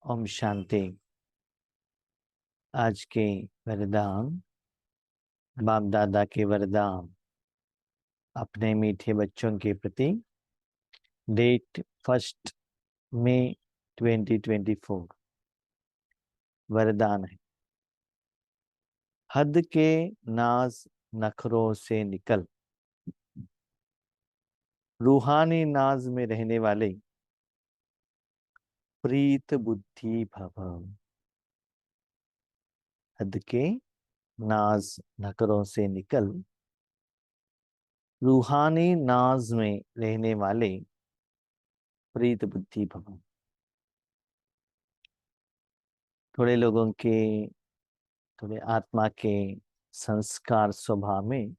ओम शांति। आज के वरदान, बाप दादा के वरदान अपने मीठे बच्चों के प्रति। डेट 1 मई 2024। वरदान है, हद के नाज नखरों से निकल, रूहानी नाज में रहने वाले प्रीत बुद्धि भव। हद के नाज नखरों से निकल, रूहानी नाज में रहने वाले प्रीत बुद्धि भव। थोड़े लोगों के, थोड़े आत्मा के संस्कार स्वभाव में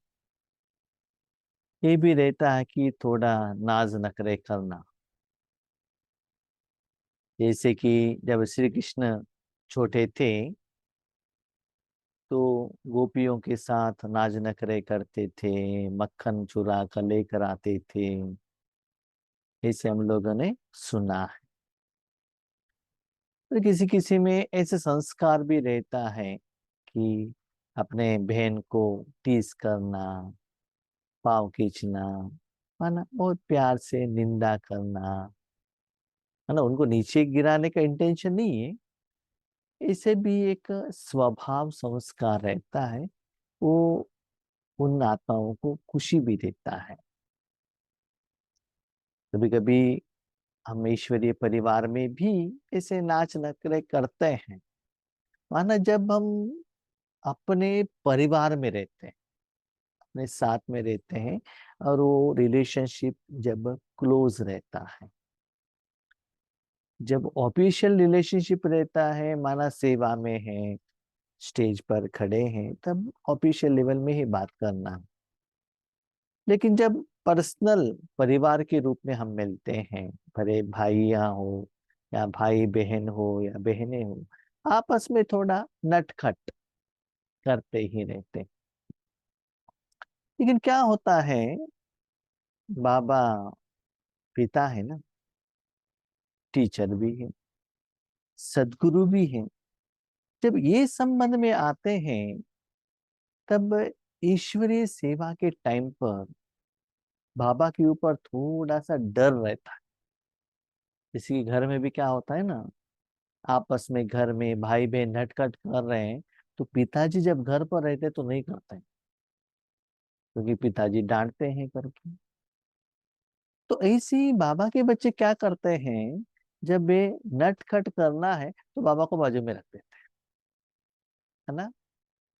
ये भी रहता है कि थोड़ा नाज नखरे करना। जैसे कि जब श्री कृष्ण छोटे थे तो गोपियों के साथ नाज नखरे करते थे, मक्खन चुरा कर लेकर आते थे। ऐसे हम लोगों ने सुना है। तो किसी किसी में ऐसे संस्कार भी रहता है कि अपने बहन को टीज करना, पाँव खींचना, है ना, बहुत प्यार से निंदा करना, है ना, उनको नीचे गिराने का इंटेंशन नहीं है। इसे भी एक स्वभाव संस्कार रहता है, वो उन आत्माओं को खुशी भी देता है। कभी कभी हम ईश्वरीय परिवार में भी ऐसे नाच नखरे करते हैं, माना जब हम अपने परिवार में रहते हैं, अपने साथ में रहते हैं, और वो रिलेशनशिप जब क्लोज रहता है। जब ऑफिशियल रिलेशनशिप रहता है, माना सेवा में है, स्टेज पर खड़े हैं, तब ऑफिशियल लेवल में ही बात करना। लेकिन जब पर्सनल परिवार के रूप में हम मिलते हैं, भले भाइयां हो या भाई बहन हो या बहनें हो, आपस में थोड़ा नटखट करते ही रहते हैं। लेकिन क्या होता है, बाबा पिता है ना, टीचर भी है, सदगुरु भी है। जब ये संबंध में आते हैं, तब ईश्वरीय सेवा के टाइम पर बाबा के ऊपर थोड़ा सा डर रहता है। किसी के घर में भी क्या होता है ना, आपस में घर में भाई बहन नटखट कर रहे हैं, तो पिताजी जब घर पर रहते तो नहीं करते हैं, क्योंकि पिताजी डांटते हैं करके। तो ऐसे ही बाबा के बच्चे क्या करते हैं, जब वे नटखट करना है तो बाबा को बाजू में रख देते हैं, है ना,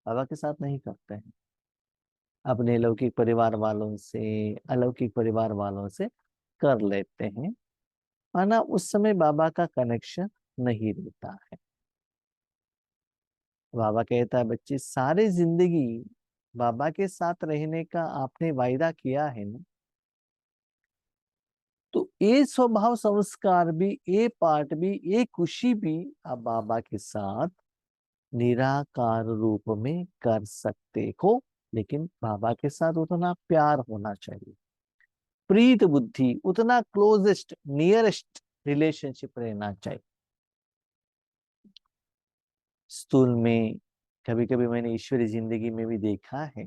बाबा के साथ नहीं करते हैं। अपने लौकिक परिवार वालों से, अलौकिक परिवार वालों से कर लेते हैं, है ना। उस समय बाबा का कनेक्शन नहीं रहता है। बाबा कहता है, बच्चे सारे जिंदगी बाबा के साथ रहने का आपने वायदा किया है ना, तो ये स्वभाव संस्कार भी, ये पार्ट भी, ये खुशी भी आप बाबा के साथ निराकार रूप में कर सकते हो। लेकिन बाबा के साथ उतना प्यार होना चाहिए, प्रीत बुद्धि, उतना क्लोजेस्ट नियरेस्ट रिलेशनशिप रहना चाहिए। स्थूल में कभी कभी मैंने ईश्वरी जिंदगी में भी देखा है,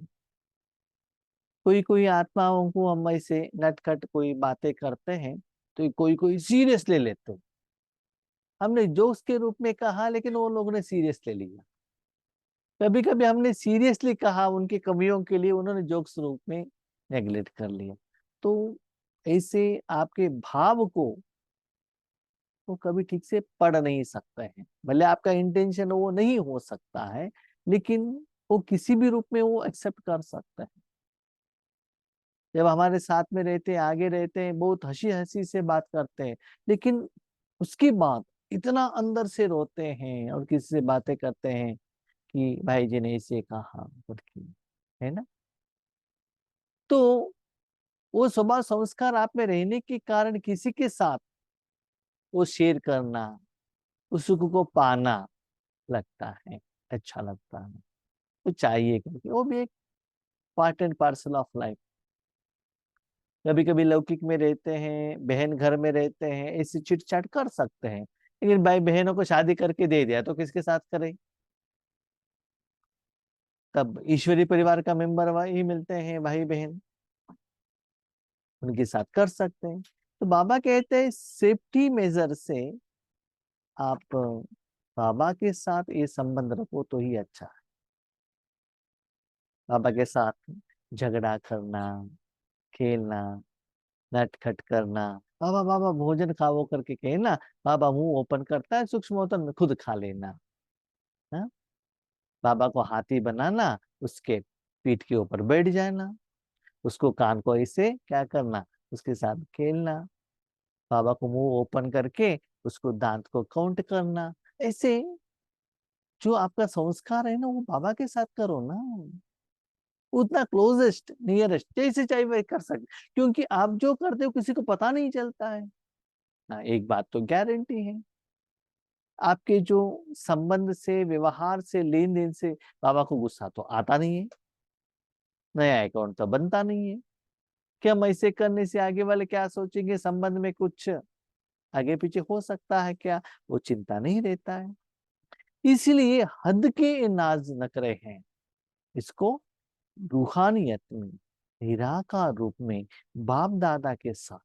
कोई कोई आत्माओं को हम ऐसे नटखट कोई बातें करते हैं तो कोई कोई सीरियस ले लेते हैं। हमने जोक्स के रूप में कहा, लेकिन वो लोगों ने सीरियस ले लिया। कभी कभी हमने सीरियसली कहा उनकी कमियों के लिए, उन्होंने जोक्स रूप में नेगलेक्ट कर लिया। तो ऐसे आपके भाव को वो कभी ठीक से पढ़ नहीं सकते हैं। भले आपका इंटेंशन वो नहीं हो सकता है, लेकिन वो किसी भी रूप में वो एक्सेप्ट कर सकते हैं। जब हमारे साथ में रहते हैं, आगे रहते हैं, बहुत हंसी हंसी से बात करते हैं, लेकिन उसके बाद इतना अंदर से रोते हैं और किसी से बातें करते हैं कि भाई जी ने इसे कहा करके, है ना। तो वो स्वभाव संस्कार आप में रहने के कारण किसी के साथ वो शेयर करना, उस सुख को पाना लगता है, अच्छा लगता है, वो चाहिए करके, वो भी एक part and parcel of life. कभी कभी लौकिक में रहते हैं, बहन घर में रहते हैं, ऐसे चिट चाट कर सकते हैं, लेकिन भाई बहनों को शादी करके दे दिया तो किसके साथ करे? तब ईश्वरीय परिवार का मेंबर वही मिलते हैं, भाई बहन, उनके साथ कर सकते हैं। तो बाबा कहते हैं सेफ्टी मेजर से आप बाबा के साथ ये संबंध रखो तो ही अच्छा है। बाबा के साथ झगड़ा करना, खेलना, नटखट करना, बाबा बाबा भोजन खाओ करके कहना, बाबा मुंह ओपन करता है सूक्ष्म होता में खुद खा लेना, हाँ? बाबा को हाथी बनाना, उसके पीठ के ऊपर बैठ जाना, उसको कान को ऐसे क्या करना, उसके साथ खेलना, बाबा को मुंह ओपन करके उसको दांत को काउंट करना। ऐसे जो आपका संस्कार है ना वो बाबा के साथ करो ना, उतना क्लोजेस्ट नियरेस्ट जैसे चाहिए वही कर सकते, क्योंकि आप जो करते हो किसी को पता नहीं चलता है ना। एक बात तो गारंटी है, आपके जो संबंध से, व्यवहार से, लेन देन से बाबा को गुस्सा तो आता नहीं है, नया अकाउंट तो बनता नहीं है कि हम ऐसे करने से आगे वाले क्या सोचेंगे, संबंध में कुछ आगे पीछे हो सकता है क्या, वो चिंता नहीं रहता है। इसलिए हद के नाज नखरे हैं, इसको रूहानियत में निराकार रूप में बाप दादा के साथ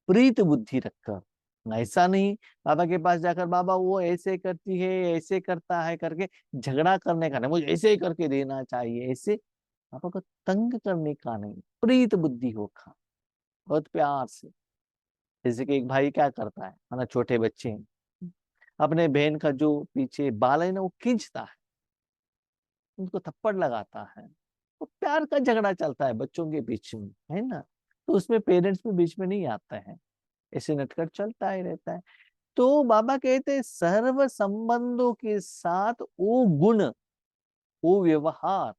प्रीत बुद्धि रखकर, ऐसा नहीं बाबा के पास जाकर बाबा वो ऐसे करती है ऐसे करता है करके झगड़ा करने का नहीं, मुझे ऐसे ही करके देना चाहिए, ऐसे पापा को तंग करने का नहीं, प्रीत बुद्धि होगा, बहुत प्यार से। जैसे कि एक भाई क्या करता है ना, छोटे बच्चे हैं, अपने बहन का जो पीछे बाल है ना वो खींचता है, उनको थप्पड़ लगाता है, वो प्यार का झगड़ा चलता है बच्चों के बीच में, है ना? तो उसमें पेरेंट्स भी बीच में नहीं आते हैं, ऐसे नटखट चलता ही रहता है। तो बाबा कहते हैं सर्व संबंधों के साथ वो गुण, वो व्यवहार,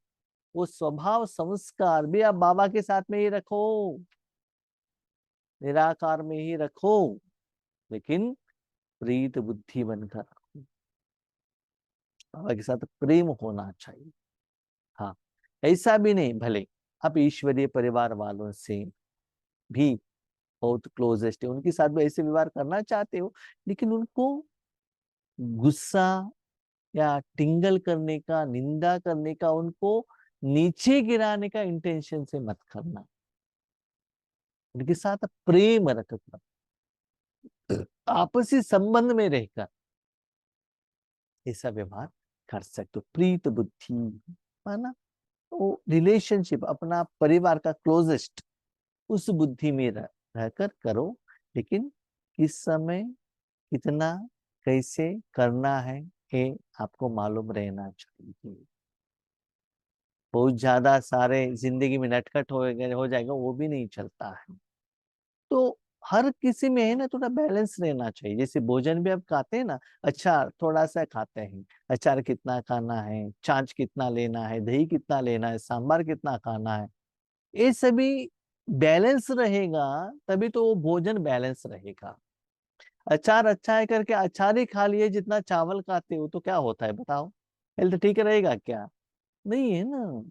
वो स्वभाव संस्कार भी आप बाबा के साथ में ही रखो, निराकार में ही रखो, लेकिन प्रीत बुद्धि बनकर रखो, बाबा के साथ प्रेम होना चाहिए। हाँ, ऐसा भी नहीं भले आप ईश्वरीय परिवार वालों से भी बहुत क्लोजेस्ट है, उनके साथ भी ऐसे व्यवहार करना चाहते हो, लेकिन उनको गुस्सा या टिंगल करने का, निंदा करने का, उनको नीचे गिराने का इंटेंशन से मत करना, उनके साथ प्रेम रखकर, आपसी संबंध में रहकर ऐसा व्यवहार कर सकते हो, प्रीत बुद्धि, माना वो रिलेशनशिप अपना परिवार का क्लोजेस्ट उस बुद्धि में रहकर करो, लेकिन किस समय कितना कैसे करना है ये आपको मालूम रहना चाहिए। बहुत ज्यादा सारे जिंदगी में नटखट हो जाएगा वो भी नहीं चलता है। तो हर किसी में है ना थोड़ा बैलेंस रहना चाहिए, जैसे भोजन भी आप खाते हैं ना, अच्छा थोड़ा सा खाते हैं, अचार कितना खाना है, छाछ कितना लेना है, दही कितना लेना है, सांभर कितना खाना है, ये सभी बैलेंस रहेगा तभी तो वो भोजन बैलेंस रहेगा। अचार अच्छा है करके अचार ही खा लिए जितना चावल खाते हो तो क्या होता है बताओ, हेल्थ ठीक रहेगा क्या? नहीं है ना।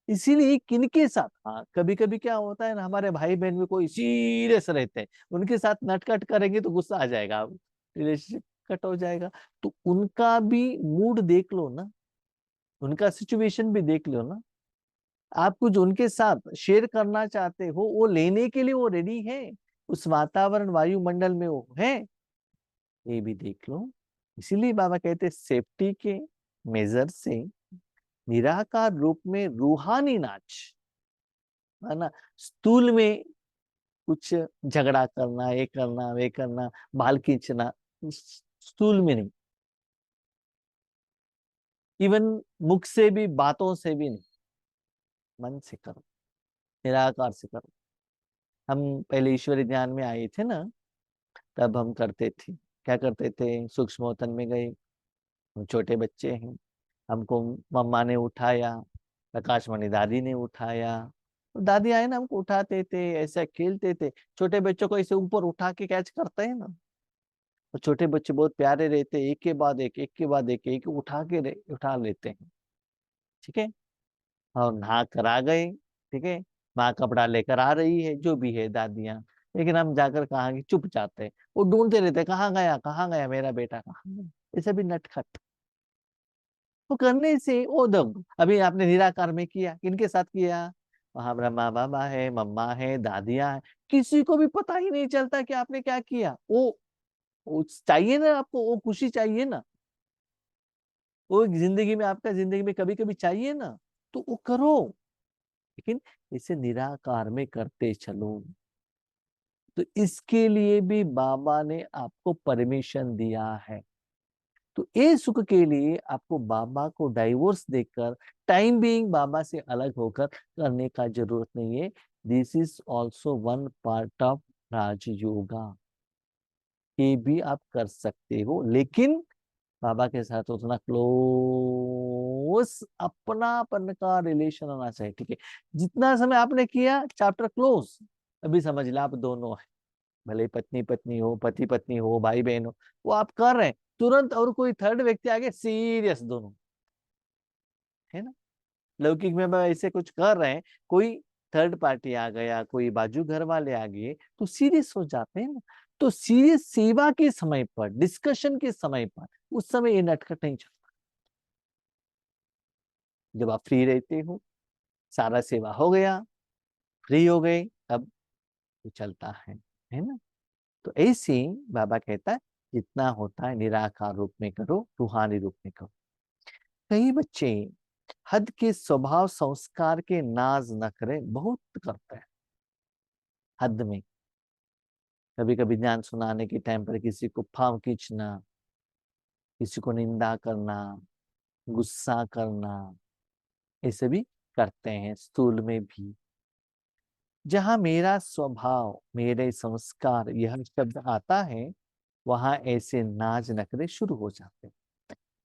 इसीलिए किनके साथ, हाँ कभी कभी क्या होता है ना, हमारे भाई बहन में कोई सीरियस रहते हैं, उनके साथ नटखट करेंगे तो गुस्सा आ जाएगा, रिलेशनशिप कट हो जाएगा। तो उनका भी मूड देख लो ना, उनका सिचुएशन भी देख लो ना, आप कुछ उनके साथ शेयर करना चाहते हो, वो लेने के लिए वो रेडी है, उस वातावरण वायुमंडल में वो है, ये भी देख लो। इसीलिए बाबा कहते सेफ्टी के मेजर से निराकार रूप में रूहानी नाच, है ना, स्थूल में कुछ झगड़ा करना, ये करना वे करना, बाल खींचना, स्थूल में नहीं, इवन मुख से भी, बातों से भी नहीं, मन से करो, निराकार से करो। हम पहले ईश्वरी ध्यान में आए थे ना, तब हम करते थे, क्या करते थे, सूक्ष्मोतन में गए, हम छोटे बच्चे हैं, हमको मम्मा ने उठाया, प्रकाशमणि दादी ने उठाया, तो दादी आए ना हमको उठाते थे, ऐसा खेलते थे, छोटे बच्चों को ऐसे ऊपर उठा के कैच करते हैं ना, तो छोटे बच्चे बहुत प्यारे रहते हैं, एक के बाद एक के बाद एक उठा के उठा लेते हैं, ठीक है, और नहा कर आ गए, ठीक है, माँ कपड़ा लेकर आ रही है, जो भी है दादियाँ, लेकिन हम जाकर कहाँ गए, चुप जाते हैं। वो ढूंढते रहते हैं, कहाँ गया मेरा बेटा, कहाँ गया। ये सभी नटखट। वो करने से वो दो, अभी आपने निराकार में किया, किनके साथ किया, वहां ब्रह्मा बाबा है, मम्मा है, दादियां है, किसी को भी पता ही नहीं चलता कि आपने क्या किया। वो चाहिए ना आपको, वो खुशी चाहिए ना, वो जिंदगी में, आपका जिंदगी में कभी कभी चाहिए ना, तो वो करो। लेकिन इसे निराकार में करते चलो। तो इसके लिए भी बाबा ने आपको परमिशन दिया है। तो ये सुख के लिए आपको बाबा को डाइवोर्स देकर टाइम बीइंग बाबा से अलग होकर करने का जरूरत नहीं है। This is also one part of Rajyoga. ये भी आप कर सकते हो, लेकिन बाबा के साथ उतना क्लोज अपनापन का रिलेशन होना चाहिए। ठीक है, जितना समय आपने किया चैप्टर क्लोज, अभी समझ लो आप दोनों है, भले पत्नी पत्नी हो, पति पत्नी हो, भाई बहन हो, वो आप कर रहे हैं, तुरंत और कोई थर्ड व्यक्ति आगे, सीरियस दोनों, है ना। लौकिक में हम ऐसे कुछ कर रहे हैं, कोई थर्ड पार्टी आ गया, कोई बाजू घर वाले आ गए, तो सीरियस हो जाते हैं ना। तो सीरियस सेवा के समय पर, डिस्कशन के समय पर, उस समय ये नटखट नहीं चलता। जब आप फ्री रहते हो, सारा सेवा हो गया, फ्री हो गए, तब ये चलता है ना। तो ऐसे ही बाबा कहता है, जितना होता है निराकार रूप में करो, रूहानी रूप में करो। कई बच्चे हद के स्वभाव संस्कार के नाज नखरे बहुत करते हैं। हद में, कभी कभी ज्ञान सुनाने के टाइम पर किसी को फांव खींचना, किसी को निंदा करना, गुस्सा करना, ऐसे भी करते हैं। स्थूल में भी, जहां मेरा स्वभाव, मेरे संस्कार, यह शब्द आता है, वहां ऐसे नाज नखरे शुरू हो जाते हैं।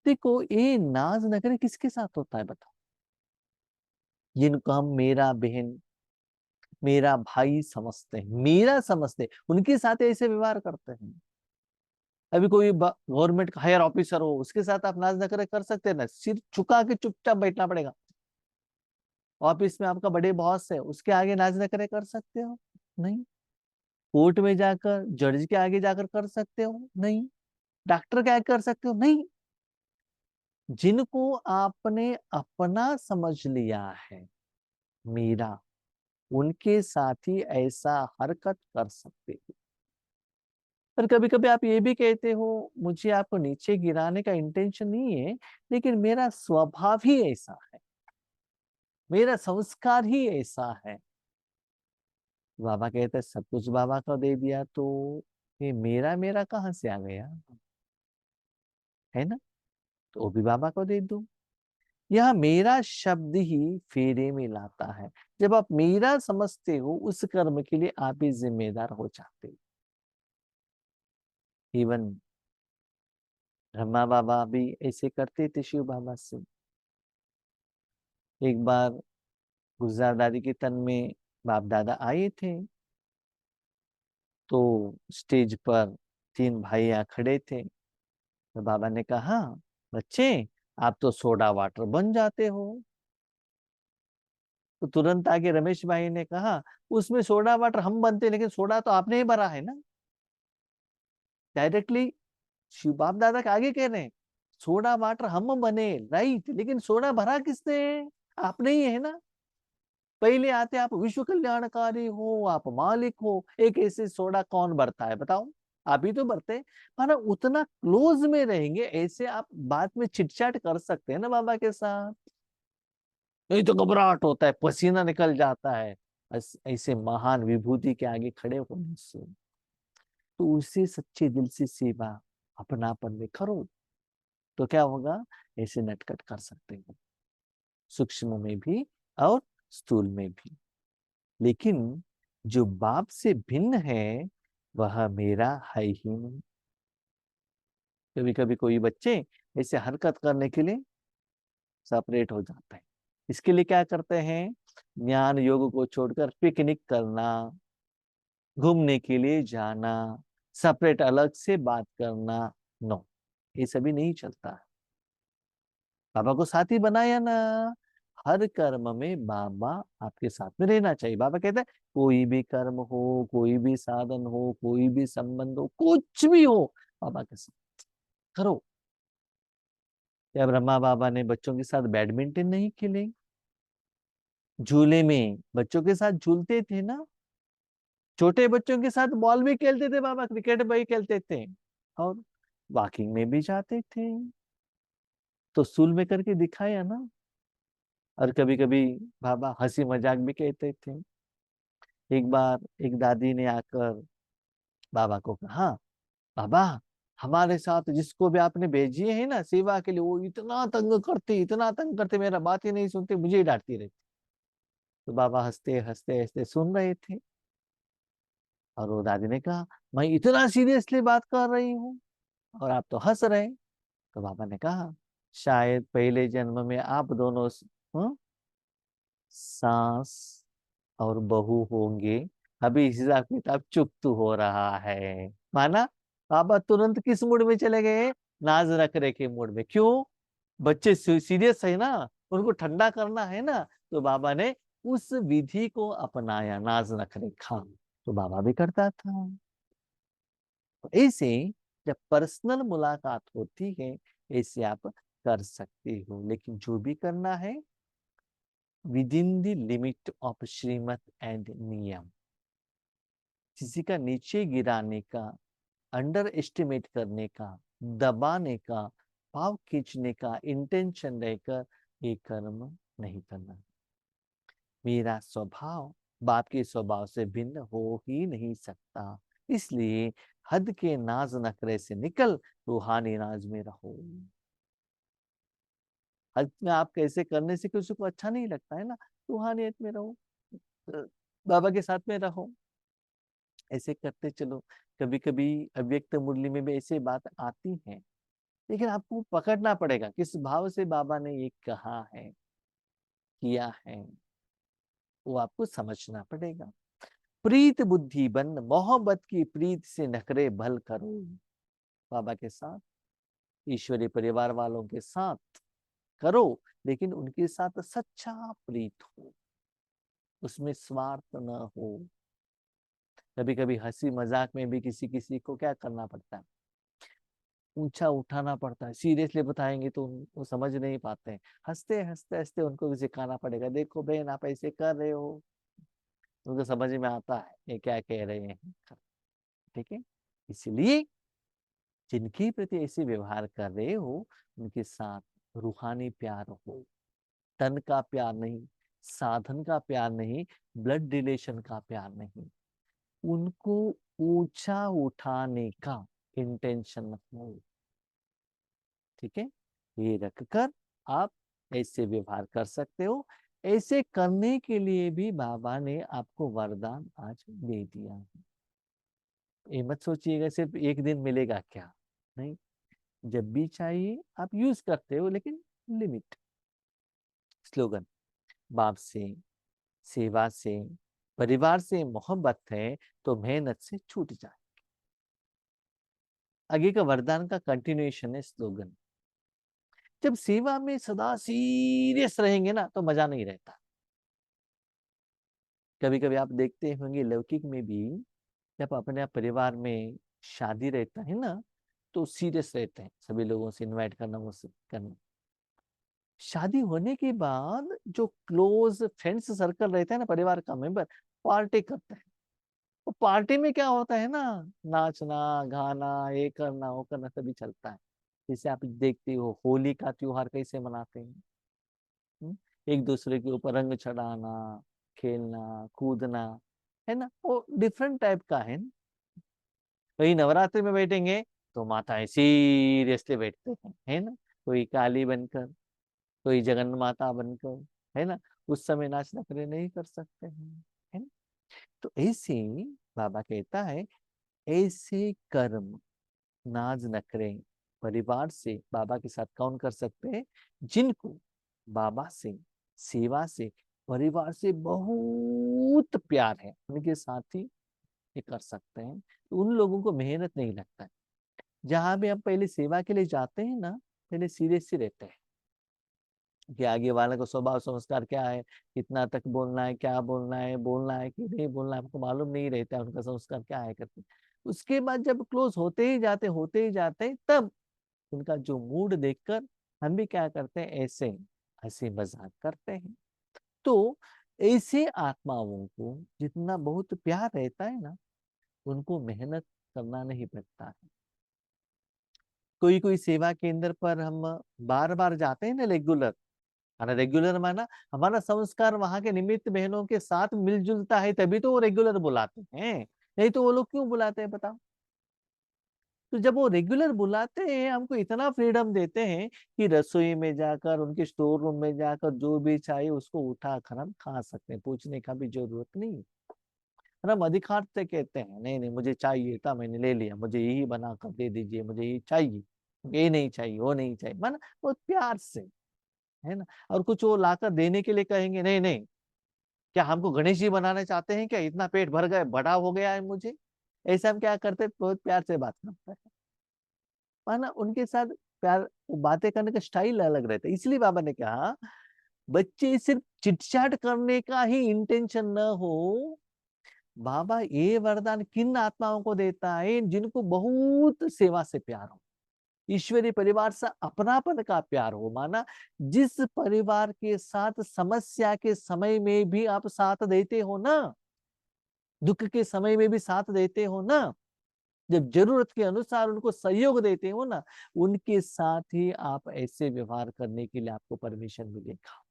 देखो, ये नाज नखरे किसके साथ होता है बताओ? जिनको हम मेरा बहन, मेरा भाई समझते हैं, मेरा समझते हैं, उनके साथ ऐसे व्यवहार करते हैं। अभी कोई गवर्नमेंट का हायर ऑफिसर हो, उसके साथ आप नाज नखरे कर सकते हैं ना? सिर झुका के चुपचाप बैठना पड़ेगा। ऑफिस में आपका बड़े बॉस है, उसके आगे नाज नखरे कर सकते हो? नहीं। कोर्ट में जाकर जज के आगे जाकर कर सकते हो? नहीं। डॉक्टर के आगे कर सकते हो? नहीं। जिनको आपने अपना समझ लिया है, मेरा, उनके साथ ही ऐसा हरकत कर सकते हो। पर कभी कभी आप ये भी कहते हो, मुझे आपको नीचे गिराने का इंटेंशन नहीं है, लेकिन मेरा स्वभाव ही ऐसा है, मेरा संस्कार ही ऐसा है। बाबा कहते हैं, सब कुछ बाबा को दे दिया तो ये मेरा मेरा कहाँ से आ गया, है ना। तो वो भी बाबा को दे दो। यह मेरा शब्द ही फेरे में लाता है। जब आप मेरा समझते हो, उस कर्म के लिए आप ही जिम्मेदार हो जाते हो। इवन ब्रह्मा बाबा भी ऐसे करते थे शिव बाबा से। एक बार गुलजार दादी के तन में बाप दादा आए थे, तो स्टेज पर तीन भाइयां खड़े थे। तो बाबा ने कहा, बच्चे, आप तो सोडा वाटर बन जाते हो। तो तुरंत आगे रमेश भाई ने कहा, उसमें सोडा वाटर हम बनते, लेकिन सोडा तो आपने ही भरा है ना। डायरेक्टली शिव बाप दादा के आगे कह रहे हैं, सोडा वाटर हम बने, राइट, लेकिन सोडा भरा किसने? आपने ही है ना। पहले आते आप विश्व कल्याणकारी हो, आप मालिक हो, एक ऐसे सोडा कौन भरता है बताओ? आप ही तो भरते हैं। माना उतना क्लोज में रहेंगे, ऐसे आप बाद में चिटचाट कर सकते हैं ना बाबा के साथ। नहीं तो घबराहट होता है, पसीना निकल जाता है ऐसे महान विभूति के आगे खड़े होने से। तो उसी सच्चे दिल से सेवा अपनापन में करो, तो क्या होगा, ऐसे नटखट कर सकते हो, सूक्ष्म में भी और स्थूल में भी। लेकिन जो बाप से भिन्न है, वह मेरा है ही नहीं। कभी कभी कोई बच्चे ऐसे हरकत करने के लिए सेपरेट हो जाते हैं। इसके लिए क्या करते हैं, ज्ञान योग को छोड़कर पिकनिक करना, घूमने के लिए जाना, सेपरेट अलग से बात करना, नो, ये सभी नहीं चलता। बाबा को साथी बनाया ना, हर कर्म में बाबा आपके साथ में रहना चाहिए। बाबा कहते हैं कोई भी कर्म हो, कोई भी साधन हो, कोई भी संबंध हो, कुछ भी हो, बाबा के साथ करो। या ब्रह्मा बाबा ने बच्चों के साथ बैडमिंटन नहीं खेले, झूले में बच्चों के साथ झूलते थे ना, छोटे बच्चों के साथ बॉल भी खेलते थे बाबा, क्रिकेट भी खेलते थे, और वॉकिंग में भी जाते थे, तो स्कूल में करके दिखाया ना। और कभी कभी बाबा हंसी मजाक भी कहते थे। एक बार एक दादी ने आकर बाबा को कहा, बाबा हमारे साथ जिसको भी आपने भेजिए है ना सेवा के लिए, वो इतना तंग करते, मेरा बात ही नहीं सुनते, मुझे ही डांटती रहती। तो बाबा हंसते हंसते हंसते सुन रहे थे, और वो दादी ने कहा, मैं इतना सीरियसली बात कर रही हूँ और आप तो हंस रहे हैं। तो बाबा ने कहा, शायद पहले जन्म में आप दोनों हं, सास और बहू होंगे, अभी हिसाब किताब चुकत हो रहा है। माना, बाबा तुरंत किस मूड में चले गए? नाज नखरे के मूड में। क्यों? बच्चे सीरियस है ना, उनको ठंडा करना है ना, तो बाबा ने उस विधि को अपनाया, नाज नखरे खा। तो बाबा भी करता था। तो ऐसे जब पर्सनल मुलाकात होती है, ऐसे आप कर सकते हो, लेकिन जो भी करना है within the limit of श्रीमत एंड नियम। किसी का नीचे गिराने का, अंडर एस्टिमेट करने का, दबाने का, भाव खींचने का इंटेंशन रहकर ये कर्म नहीं करना। मेरा स्वभाव बाप के स्वभाव से भिन्न हो ही नहीं सकता, इसलिए हद के नाज नखरे से निकल रूहानी नाज में रहो। हद में आप कैसे करने से किसी को अच्छा नहीं लगता है ना, रूहानियत में रहो, बाबा के साथ में रहो, ऐसे करते चलो। कभी कभी अव्यक्त मुरली में भी ऐसी बात आती है, लेकिन आपको पकड़ना पड़ेगा किस भाव से बाबा ने ये कहा है, किया है, वो आपको समझना पड़ेगा। प्रीत बुद्धि बन, मोहब्बत की प्रीत से नखरे भल करो। बाबा के साथ, ईश्वरीय परिवार वालों के साथ करो, लेकिन उनके साथ सच्चा प्रीत हो, उसमें स्वार्थ न हो। कभी कभी हंसी मजाक में भी किसी किसी को क्या करना पड़ता है, ऊंचा उठाना पड़ता है। सीरियसली बताएंगे तो वो समझ नहीं पाते हैं, हंसते हंसते हंसते उनको भी सिखाना पड़ेगा, देखो बहन आप ऐसे कर रहे हो, उनको समझ में आता है ये क्या कह रहे हैं। ठीक है, इसलिए जिनके प्रति ऐसे व्यवहार कर रहे हो, उनके साथ रूहानी प्यार हो, तन का प्यार नहीं, साधन का प्यार नहीं, ब्लड रिलेशन का प्यार नहीं, उनको ऊंचा उठाने का इंटेंशन हो। ठीक है, ये रखकर आप ऐसे व्यवहार कर सकते हो। ऐसे करने के लिए भी बाबा ने आपको वरदान आज दे दिया है। ये मत सोचिएगा सिर्फ एक दिन मिलेगा क्या, नहीं, जब भी चाहिए आप यूज करते हो, लेकिन लिमिट। स्लोगन, बाप से, सेवा से, परिवार से मोहब्बत है तो मेहनत से छूट जाए। आगे का वरदान का कंटिन्यूएशन है स्लोगन। जब सेवा में सदा सीरियस रहेंगे ना तो मजा नहीं रहता। कभी कभी आप देखते होंगे लौकिक में भी, जब अपने परिवार में शादी रहता है ना, तो सीरियस रहते हैं, सभी लोगों से इनवाइट करना, वो सब करना। शादी होने के बाद जो क्लोज फ्रेंड्स सर्कल रहता है ना, परिवार का मेंबर, पार्टी करते हैं। तो पार्टी में क्या होता है ना, नाचना गाना, ये करना वो करना सभी चलता है। जैसे आप देखते हो होली का त्योहार कैसे मनाते हैं, हम्म? एक दूसरे के ऊपर रंग चढ़ाना, खेलना कूदना, है ना, वो डिफरेंट टाइप का है ना। वही नवरात्रि में बैठेंगे तो माताएं सीरियसली बैठते हैं, है ना, कोई काली बनकर, कोई जगन माता बनकर, है ना, उस समय नाच नखरे नहीं कर सकते हैं, है ना। तो ऐसे बाबा कहता है, ऐसे कर्म, नाज नखरे परिवार से बाबा के साथ कौन कर सकते हैं? जिनको बाबा से, सेवा से, परिवार से बहुत प्यार है, उनके साथ ही ये कर सकते हैं। तो उन लोगों को मेहनत नहीं लगता है। जहां भी हम पहले सेवा के लिए जाते हैं ना, पहले सीरियस ही रहते हैं, कि आगे वाले को स्वभाव संस्कार क्या है, कितना तक बोलना है, क्या बोलना है कि नहीं बोलना है, आपको मालूम नहीं रहता है उनका संस्कार क्या है करके। उसके बाद जब क्लोज होते ही जाते हैं, तब उनका जो मूड देखकर हम भी क्या करते हैं, ऐसे हंसी मजाक करते हैं। तो ऐसे आत्माओं को जितना बहुत प्यार रहता है ना, उनको मेहनत करना नहीं पड़ता है। कोई कोई सेवा केंद्र पर हम बार बार जाते हैं ना, रेगुलर, है रेगुलर माना हमारा संस्कार वहां के निमित्त बहनों के साथ मिलजुलता है, तभी तो वो रेगुलर बुलाते हैं, नहीं तो वो लोग क्यों बुलाते हैं बताओ। तो जब वो रेगुलर बुलाते हैं, हमको इतना फ्रीडम देते हैं कि रसोई में जाकर, उनके स्टोर रूम में जाकर जो भी चाहिए उसको उठा कर हम खा सकते हैं, पूछने का भी जरूरत नहीं। और हम अधिकार से कहते हैं नहीं नहीं मुझे चाहिए था, मैंने ले लिया, मुझे यही बना कर दे दीजिए, मुझे ये चाहिए, ये नहीं चाहिए, वो नहीं चाहिए, माना बहुत प्यार से, है ना। और कुछ वो लाकर देने के लिए कहेंगे नहीं नहीं, क्या हमको गणेश जी बनाना चाहते हैं क्या, इतना पेट भर गया, बड़ा हो गया है मुझे। ऐसा हम क्या करते हैं, बहुत प्यार से बात करते हैं, माना उनके साथ प्यार, बातें करने का स्टाइल अलग रहता है। इसलिए बाबा ने कहा बच्चे सिर्फ चिटचाट करने का ही इंटेंशन न हो, बाबा ये वरदान किन आत्माओं को देता है जिनको बहुत सेवा से प्यार हो, ईश्वरीय परिवार से अपनापन का प्यार हो, माना जिस परिवार के साथ समस्या के समय में भी आप साथ देते हो ना, दुख के समय में भी साथ देते हो ना, जब जरूरत के अनुसार उनको सहयोग देते हो ना, उनके साथ ही आप ऐसे व्यवहार करने के लिए आपको परमिशन मिलेगा।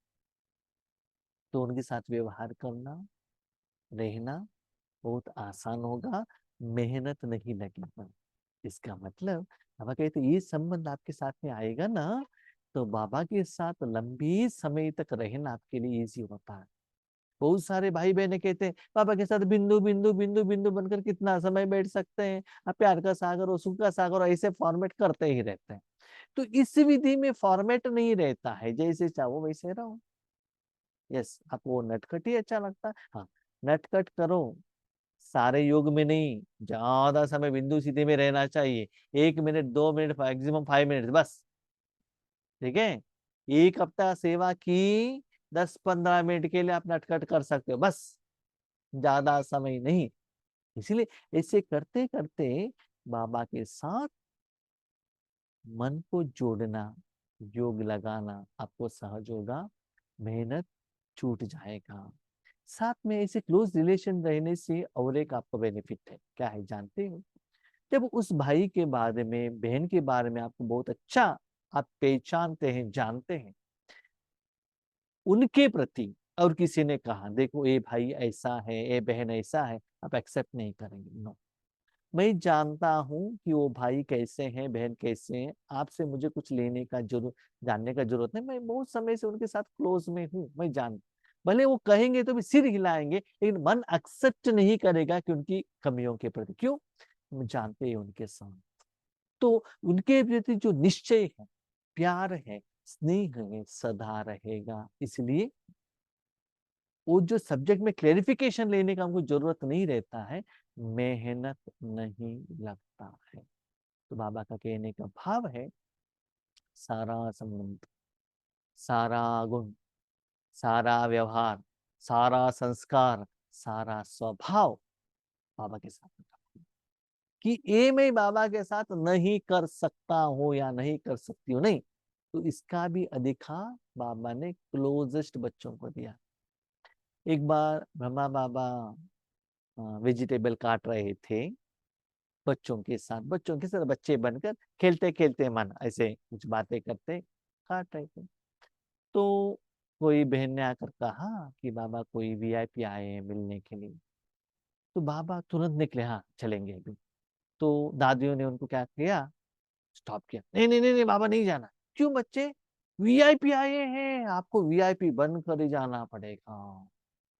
तो उनके साथ व्यवहार करना, रहना बहुत आसान होगा, मेहनत नहीं लगेगा। इसका मतलब बाबा कहते ये संबंध आपके साथ में आएगा ना, तो बाबा के साथ लंबी समय तक रहना आपके लिए इजी होता है। बहुत सारे भाई बहने कहते हैं पापा के साथ बिंदु बिंदु बिंदु बिंदु बनकर कितना समय बैठ सकते हैं, आप प्यार का सागर हो, सुख का सागर हो, ऐसे फॉर्मेट करते ही रहते हैं। तो इस विधि में फॉर्मेट नहीं रहता है, जैसे चाहो वैसे रहो। यस, आपको नटखट ही अच्छा लगता है, हाँ नटखट करो, सारे योग में नहीं, ज्यादा समय बिंदु स्थिति में रहना चाहिए, 1 मिनट 2 मिनट मैक्सिमम 5 मिनट बस, ठीक है। एक हफ्ता सेवा की, 10-15 मिनट के लिए आप नटखट कर सकते हो बस, ज्यादा समय नहीं। इसलिए ऐसे करते करते बाबा के साथ मन को जोड़ना, योग लगाना आपको सहज होगा, मेहनत छूट जाएगा। साथ में ऐसे क्लोज रिलेशन रहने से और एक आपको बेनिफिट है, क्या है जानते हो, जब उस भाई के बारे में, बहन के बारे में आपको बहुत अच्छा आप पहचानते हैं, जानते हैं, उनके प्रति और किसी ने कहा देखो ये भाई ऐसा है, ये बहन ऐसा है, आप एक्सेप्ट नहीं करेंगे, नो। मैं जानता हूं कि वो भाई कैसे हैं, बहन कैसे हैं, आपसे मुझे कुछ लेने का जरूरत, जानने का जरूरत नहीं, मैं बहुत समय से उनके साथ क्लोज में हूँ, मैं जान, भले वो कहेंगे तो भी सिर हिलाएंगे, लेकिन मन एक्सेप्ट नहीं करेगा कि उनकी कमियों के प्रति, क्यों, हम जानते हैं उनके साथ। तो उनके प्रति जो निश्चय है, प्यार है, स्नेह है, सदा रहेगा। इसलिए वो जो सब्जेक्ट में क्लेरिफिकेशन लेने का हमको जरूरत नहीं रहता है, मेहनत नहीं लगता है। तो बाबा का कहने का भाव है सारा संबंध, सारा गुण, सारा व्यवहार, सारा संस्कार, सारा स्वभाव बाबा के साथ होता है। कि ये मैं बाबा के साथ नहीं कर सकता हूं या नहीं कर सकती हूँ, नहीं, तो इसका भी अधिकार बाबा ने क्लोजेस्ट बच्चों को दिया। एक बार ब्रह्मा बाबा वेजिटेबल काट रहे थे बच्चों के साथ बच्चे बनकर खेलते खेलते मन ऐसे कुछ बातें करते काट रहे थे। तो कोई बहन ने आकर कहा कि बाबा कोई वीआईपी आए हैं मिलने के लिए। तो बाबा तुरंत निकले, हाँ चलेंगे अभी। तो दादियों ने उनको क्या किया, स्टॉप किया, नहीं नहीं नहीं नहीं बाबा नहीं जाना। क्यों बच्चे, वीआईपी आए हैं, आपको वीआईपी बन कर ही जाना पड़ेगा।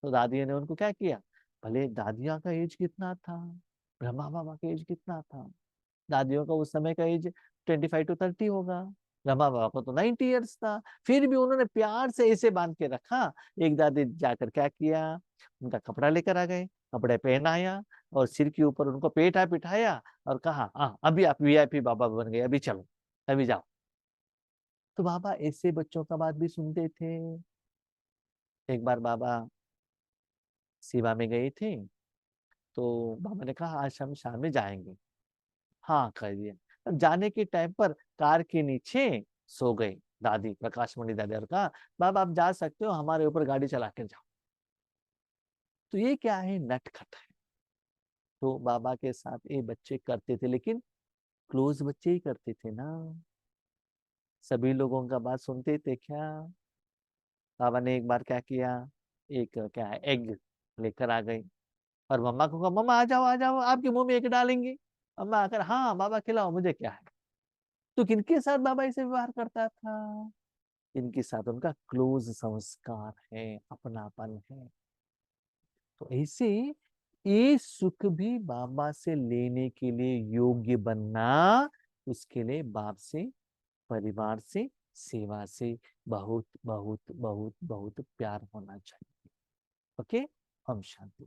तो दादियों ने उनको क्या किया, भले दादिया का एज कितना था, ब्रह्मा बाबा का एज कितना था, दादियों का उस समय का एज 25 to 30 होगा, ब्रह्मा बाबा को तो 90 ईयर्स था, फिर भी उन्होंने प्यार से ऐसे बांध के रखा। एक दादी जाकर क्या किया, उनका कपड़ा लेकर आ गए, कपड़े पहनाया और सिर के ऊपर उनको पेटा बिठाया और कहा हाँ अभी आप वीआईपी बाबा बन गए, अभी चलो, अभी जाओ। तो बाबा ऐसे बच्चों का बात भी सुनते थे। एक बार बाबा सेवा में गए थे, तो बाबा ने कहा आज हम शाम में जाएंगे। हाँ कह दिया। अब जाने के टाइम पर कार के नीचे सो गए दादी, प्रकाशमणि दादी, और कहा बाबा आप जा सकते हो, हमारे ऊपर गाड़ी चला के जाओ। तो ये क्या है, नटखट है। तो बाबा के साथ ये बच्चे करते थे, लेकिन क्लोज बच्चे ही करते थे ना, सभी लोगों का बात सुनते थे क्या। बाबा ने एक बार क्या किया, एक क्या है एग लेकर आ गई, और मम्मा को कहा मम्मा आ जाओ आपके मुंह में एग डालेंगे। मम्मा आकर हाँ बाबा खिलाओ, मुझे क्या है। तो किनके साथ बाबा ऐसे व्यवहार करता था, इनके साथ उनका क्लोज संस्कार है, अपनापन है। तो ऐसे ये सुख भी बाबा से लेने के लिए योग्य बनना, उसके लिए बाप से, परिवार से, सेवा से बहुत बहुत बहुत बहुत प्यार होना चाहिए। ओके, हम शांति।